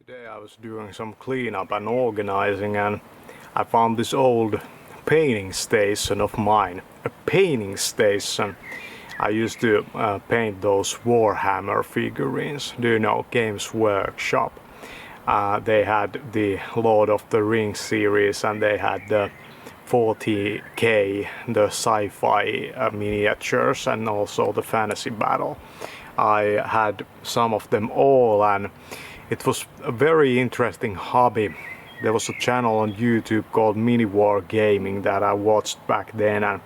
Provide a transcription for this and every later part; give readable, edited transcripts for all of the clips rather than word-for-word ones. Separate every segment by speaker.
Speaker 1: Today I was doing some cleanup and organizing, and I found this old painting station of mine. A painting station. I used to paint those Warhammer figurines. Do you know Games Workshop? They had the Lord of the Rings series, and they had the 40K, the sci-fi miniatures, and also the fantasy battle. I had some of them all, and it was a very interesting hobby. There was a channel on YouTube called Mini War Gaming that I watched back then, and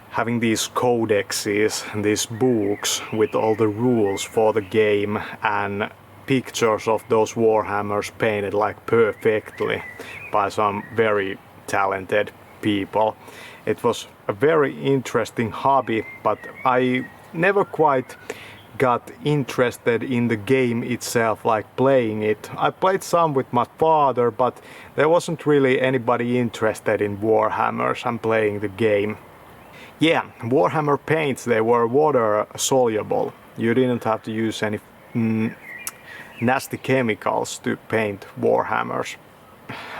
Speaker 1: having these codexes, these books with all the rules for the game and pictures of those Warhammers painted like perfectly by some very talented people. It was a very interesting hobby, but I never quite got interested in the game itself, like playing it. I played some with my father, but there wasn't really anybody interested in Warhammers and playing the game. Yeah, Warhammer paints, they were water soluble. You didn't have to use any nasty chemicals to paint Warhammers.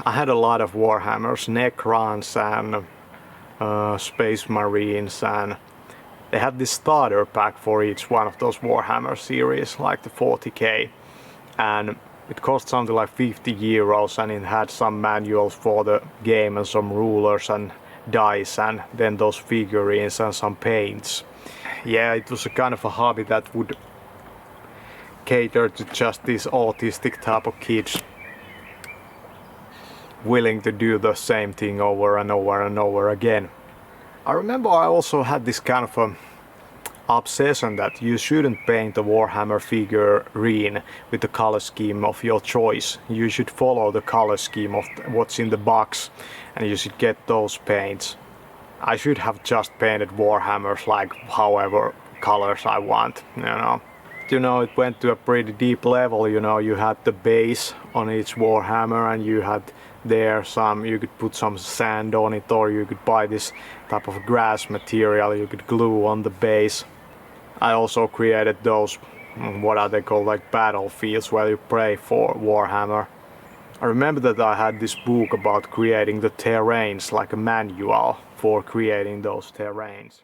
Speaker 1: I had a lot of Warhammers, Necrons and Space Marines, and they had this starter pack for each one of those Warhammer series, like the 40K, and it cost something like 50 euros, and it had some manuals for the game and some rulers and dice, and then those figurines and some paints. Yeah, it was a kind of a hobby that would cater to just these autistic type of kids willing to do the same thing over and over and over again. I remember I also had this kind of a obsession that you shouldn't paint a Warhammer figurine with the color scheme of your choice. You should follow the color scheme of what's in the box, and you should get those paints. I should have just painted Warhammers like however colors I want, it went to a pretty deep level. You had the base on each Warhammer, and you had you could put some sand on it, or you could buy this type of grass material you could glue on the base. I also created those, what are they called, like battlefields where you play for Warhammer. I remember that I had this book about creating the terrains, like a manual for creating those terrains.